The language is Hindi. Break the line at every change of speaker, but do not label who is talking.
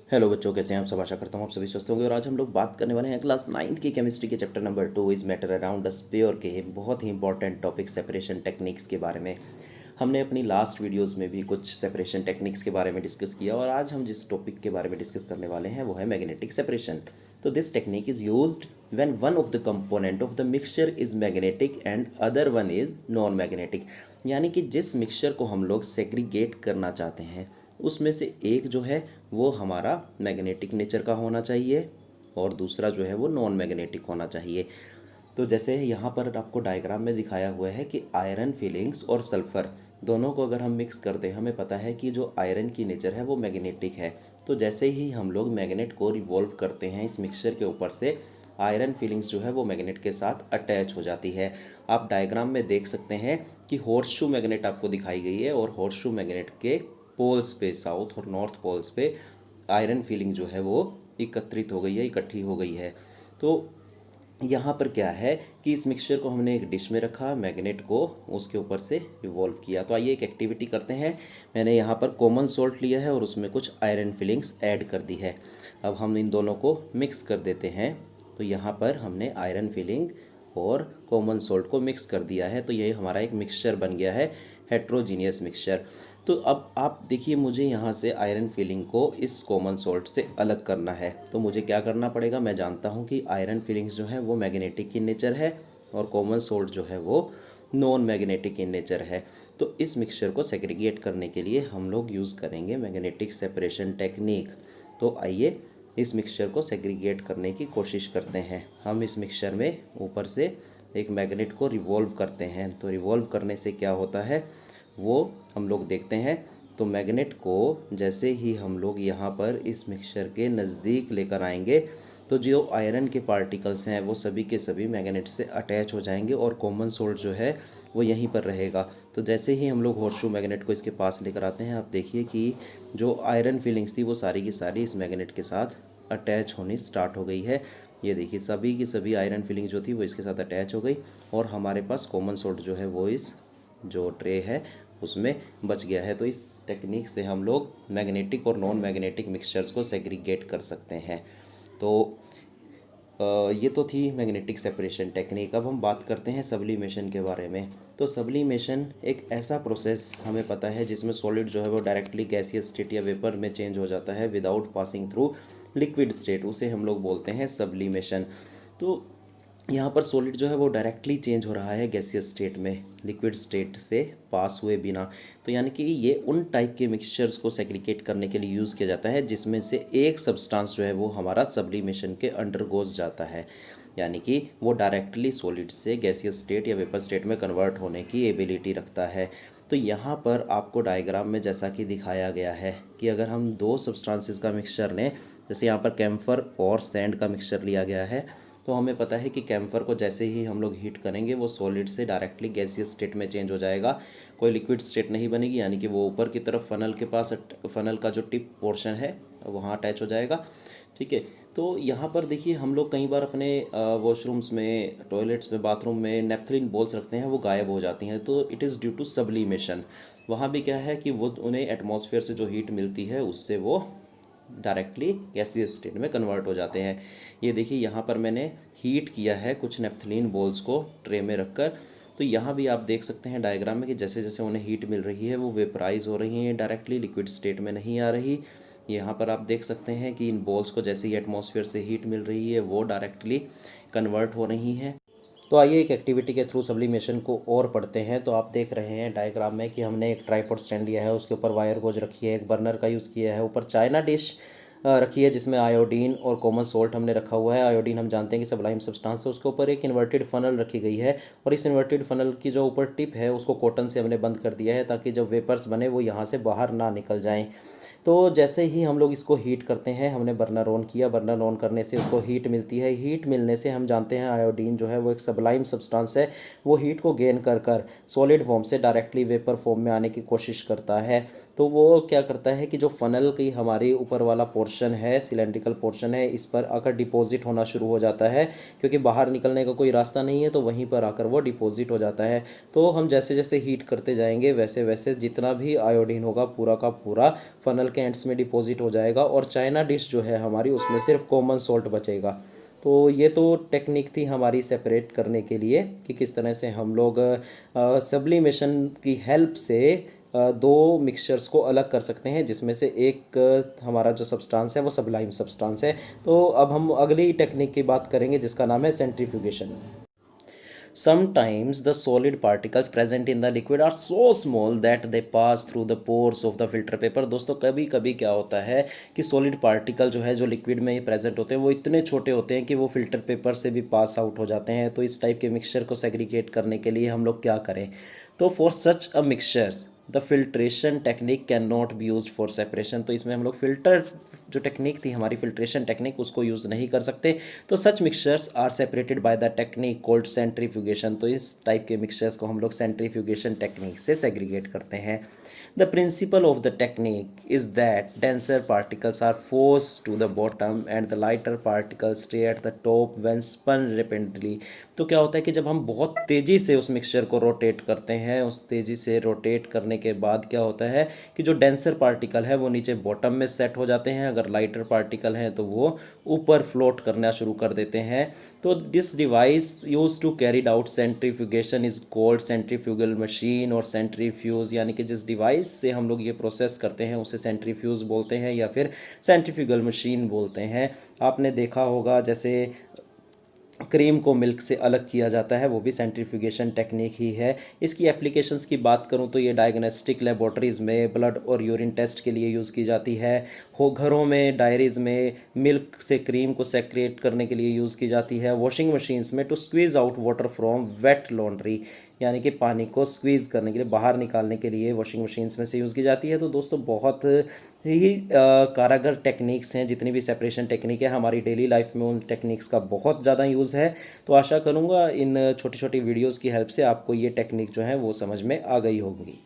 हेलो बच्चों, कैसे हैं आप सब। आशा करता हूँ आप सभी स्वस्थ होंगे। और आज हम लोग बात करने वाले हैं क्लास 9th की केमिस्ट्री के chapter number 2 is matter around us pure के बहुत ही इंपॉर्टेंट टॉपिक सेपरेशन टेक्निक्स के बारे में। हमने अपनी लास्ट वीडियोस में भी कुछ सेपरेशन टेक्निक्स के बारे में डिस्कस किया और आज हम जिस टॉपिक के बारे में डिस्कस करने वाले हैं वो है मैग्नेटिक सेपरेशन। तो this technique is used when one of the component of the mixture is magnetic and other one is non magnetic. यानी कि जिस मिक्सचर को हम लोग सेग्रीगेट करना चाहते हैं उसमें से एक जो है वो हमारा मैग्नेटिक नेचर का होना चाहिए और दूसरा जो है वो नॉन मैग्नेटिक होना चाहिए। तो जैसे यहाँ पर आपको डायग्राम में दिखाया हुआ है कि आयरन फिलिंग्स और सल्फ़र दोनों को अगर हम मिक्स कर दें, हमें पता है कि जो आयरन की नेचर है वो मैग्नेटिक है। तो जैसे ही हम लोग मैग्नेट को रिवॉल्व करते हैं इस मिक्सचर के ऊपर से, आयरन फिलिंग्स जो है वो मैग्नेट के साथ अटैच हो जाती है। आप डायग्राम में देख सकते हैं कि हॉर्सशू मैग्नेट आपको दिखाई गई है और हॉर्सशू मैग्नेट के पोल्स पे, साउथ और नॉर्थ पोल्स पे आयरन फीलिंग जो है वो एकत्रित हो गई है, इकट्ठी हो गई है। तो यहाँ पर क्या है कि इस मिक्सचर को हमने एक डिश में रखा, मैग्नेट को उसके ऊपर से रिवॉल्व किया। तो आइए एक एक्टिविटी करते हैं। मैंने यहाँ पर कॉमन सॉल्ट लिया है और उसमें कुछ आयरन फिलिंग्स ऐड कर दी है। अब हम इन दोनों को मिक्स कर देते हैं। तो यहाँ पर हमने आयरन फिलिंग और कॉमन सॉल्ट को मिक्स कर दिया है। तो ये हमारा एक मिक्सचर बन गया है, हेट्रोजीनियस मिक्सचर। तो अब आप देखिए, मुझे यहाँ से आयरन फिलिंग को इस कॉमन सॉल्ट से अलग करना है। तो मुझे क्या करना पड़ेगा, मैं जानता हूँ कि आयरन फिलिंग्स जो है वो मैग्नेटिक इन नेचर है और कॉमन सॉल्ट जो है वो नॉन मैग्नेटिक इन नेचर है। तो इस मिक्सचर को सेग्रीगेट करने के लिए हम लोग यूज़ करेंगे मैग्नेटिक सेपरेशन टेक्निक। तो आइए इस मिक्सचर को सेग्रीगेट करने की कोशिश करते हैं। हम इस मिक्सचर में ऊपर से एक मैग्नेट को रिवॉल्व करते हैं। तो रिवॉल्व करने से क्या होता है वो हम लोग देखते हैं। तो मैग्नेट को जैसे ही हम लोग यहाँ पर इस मिक्सचर के नज़दीक लेकर आएंगे तो जो आयरन के पार्टिकल्स हैं वो सभी के सभी मैग्नेट से अटैच हो जाएंगे और कॉमन सोल्ट जो है वो यहीं पर रहेगा। तो जैसे ही हम लोग हॉर्सशू मैग्नेट को इसके पास लेकर आते हैं, आप देखिए कि जो आयरन फीलिंग्स थी वो सारी की सारी इस मैग्नेट के साथ अटैच होनी स्टार्ट हो गई है। ये देखिए, सभी की सभी आयरन फीलिंग जो थी वो इसके साथ अटैच हो गई और हमारे पास कॉमन सोल्ट जो है वो इस जो ट्रे है उसमें बच गया है। तो इस टेक्निक से हम लोग मैग्नेटिक और नॉन मैग्नेटिक मिक्सचर्स को सेग्रीगेट कर सकते हैं। तो ये तो थी मैग्नेटिक सेपरेशन टेक्निक। अब हम बात करते हैं सब्लिमेशन के बारे में। तो सब्लिमेशन एक ऐसा प्रोसेस हमें पता है जिसमें सॉलिड जो है वो डायरेक्टली गैसियस स्टेट या वेपर में चेंज हो जाता है without passing through liquid state, उसे हम लोग बोलते हैं सब्लिमेशन। तो यहाँ पर सॉलिड जो है वो डायरेक्टली चेंज हो रहा है गैसियस स्टेट में लिक्विड स्टेट से पास हुए बिना। तो यानी कि ये उन टाइप के मिक्सचर्स को सेग्रीगेट करने के लिए यूज़ किया जाता है जिसमें से एक सब्सटेंस जो है वो हमारा सब्लिमेशन के अंडरगोज जाता है, यानी कि वो डायरेक्टली सॉलिड से गैसियस स्टेट या वेपर स्टेट में कन्वर्ट होने की एबिलिटी रखता है। तो यहाँ पर आपको डायग्राम में जैसा कि दिखाया गया है कि अगर हम दो सब्सटेंसेस का मिक्सचर लें, जैसे यहाँ पर कैम्फर और सैंड का मिक्सचर लिया गया है, तो हमें पता है कि कैम्फर को जैसे ही हम लोग हीट करेंगे वो सॉलिड से डायरेक्टली गैसियस स्टेट में चेंज हो जाएगा, कोई लिक्विड स्टेट नहीं बनेगी। यानी कि वो ऊपर की तरफ फनल के पास, फनल का जो टिप पोर्शन है वहाँ अटैच हो जाएगा। ठीक है। तो यहाँ पर देखिए, हम लोग कई बार अपने वॉशरूम्स में, टॉयलेट्स में, बाथरूम में नेपथलीन बॉल्स रखते हैं, वो गायब हो जाती हैं। तो it is due to sublimation. वहाँ भी क्या है कि वो उन्हें एटमॉस्फेयर से जो हीट मिलती है उससे वो डायरेक्टली गैसियस स्टेट में कन्वर्ट हो जाते हैं। ये देखिए, यहाँ पर मैंने हीट किया है कुछ नेपथलीन बॉल्स को ट्रे में रखकर। तो यहाँ भी आप देख सकते हैं डायग्राम में कि जैसे जैसे उन्हें हीट मिल रही है वो वेपराइज हो रही हैं, डायरेक्टली लिक्विड स्टेट में नहीं आ रही। यहाँ पर आप देख सकते हैं कि इन बॉल्स को जैसे ही एटमॉस्फेयर से हीट मिल रही है वो डायरेक्टली कन्वर्ट हो रही हैं। तो आइए एक एक्टिविटी के थ्रू सब्लिमेशन को और पढ़ते हैं। तो आप देख रहे हैं डायग्राम में कि हमने एक ट्राइपॉड स्टैंड लिया है, उसके ऊपर वायर गोज रखी है, एक बर्नर का यूज़ किया है, ऊपर चाइना डिश रखी है जिसमें आयोडीन और कॉमन सोल्ट हमने रखा हुआ है। आयोडीन हम जानते हैं कि सब्लाइम सब्सटेंस है। उसके ऊपर एक इन्वर्टेड फनल रखी गई है और इस इन्वर्टेड फनल की जो ऊपर टिप है उसको कॉटन से हमने बंद कर दिया है ताकि जब वेपर्स बने वो यहाँ से बाहर ना निकल जाएं। तो जैसे ही हम लोग इसको हीट करते हैं, हमने बर्नर ऑन किया, बर्नर ऑन करने से उसको हीट मिलती है। हीट मिलने से हम जानते हैं आयोडीन जो है वो एक सब्लाइम सब्सटेंस है, वो हीट को गेन कर कर सॉलिड फॉर्म से डायरेक्टली वेपर फॉर्म में आने की कोशिश करता है। तो वो क्या करता है कि जो फनल की हमारी ऊपर वाला पोर्शन है, सिलेंड्रिकल पोर्शन है, इस पर आकर डिपॉजिट होना शुरू हो जाता है क्योंकि बाहर निकलने का कोई रास्ता नहीं है, तो वहीं पर आकर वो डिपॉजिट हो जाता है। तो हम जैसे जैसे हीट करते जाएंगे वैसे वैसे जितना भी आयोडीन होगा पूरा का पूरा फनल कैंट्स में डिपॉजिट हो जाएगा और चाइना डिश जो है हमारी उसमें सिर्फ कॉमन सॉल्ट बचेगा। तो ये तो टेक्निक थी हमारी सेपरेट करने के लिए कि किस तरह से हम लोग सब्लिमेशन की हेल्प से दो मिक्सचर्स को अलग कर सकते हैं, जिसमें से एक हमारा जो सब्सटेंस है वो सब्लाइम सब्सटेंस है। तो अब हम अगली टेक्निक की बात करेंगे जिसका नाम है centrifugation. Sometimes the solid particles present in the liquid are so small that they pass through the pores of the filter paper। दोस्तों कभी कभी क्या होता है कि सॉलिड पार्टिकल जो है जो लिक्विड में प्रेजेंट होते हैं वो इतने छोटे होते हैं कि वो फिल्टर पेपर से भी पास आउट हो जाते हैं। तो इस टाइप के मिक्सचर को सेग्रीगेट करने के लिए हम लोग क्या करें? तो for such a mixtures the filtration technique can not be use for separation. तो इसमें हम लोग फिल्टर जो टेक्निक थी हमारी फिल्ट्रेशन टेक्निक उसको यूज़ नहीं कर सकते। तो such mixtures are separated by the technique called centrifugation. तो इस टाइप के मिक्सचर्स को हम लोग सेंट्रीफ्यूगेशन टेक्निक से सेग्रीगेट करते हैं। The principle of the technique is that denser particles are forced to the bottom and the lighter particles stay at the top when spun rapidly। तो क्या होता है कि जब हम बहुत तेज़ी से उस मिक्सचर को रोटेट करते हैं, उस तेज़ी से रोटेट करने के बाद क्या होता है कि जो डेंसर पार्टिकल है वो नीचे बॉटम में सेट हो जाते हैं, अगर लाइटर पार्टिकल हैं तो वो ऊपर फ्लोट करना शुरू कर देते हैं। तो this device use to carried out centrifugation is called centrifugal machine और सेंट्रीफ्यूज। यानी कि जिस डिवाइस से हम लोग ये प्रोसेस करते हैं उसे सेंट्रीफ्यूज बोलते हैं या फिर सेंट्रीफ्यूगल मशीन बोलते हैं। आपने देखा होगा जैसे क्रीम को मिल्क से अलग किया जाता है, वो भी सेंट्रीफ्यूगेशन टेक्निक ही है। इसकी एप्लीकेशंस की बात करूँ तो ये डायग्नोस्टिक लेबॉर्टरीज़ में ब्लड और यूरिन टेस्ट के लिए यूज़ की जाती है। हो घरों में डायरीज़ में मिल्क से क्रीम को सेक्रेट करने के लिए यूज़ की जाती है। वॉशिंग मशीन्स में to squeeze out water from wet laundry, यानी कि पानी को स्क्वीज़ करने के लिए बाहर निकालने के लिए वॉशिंग मशीन्स में से यूज़ की जाती है। तो दोस्तों बहुत ही कारागर टेक्निक्स हैं, जितनी भी सेपरेशन टेक्निक है हमारी डेली लाइफ में उन टेक्निक्स का बहुत ज़्यादा यूज़ है। तो आशा करूँगा इन छोटी छोटी वीडियोज़ की हेल्प से आपको ये टेक्निक जो है वो समझ में आ गई होगी।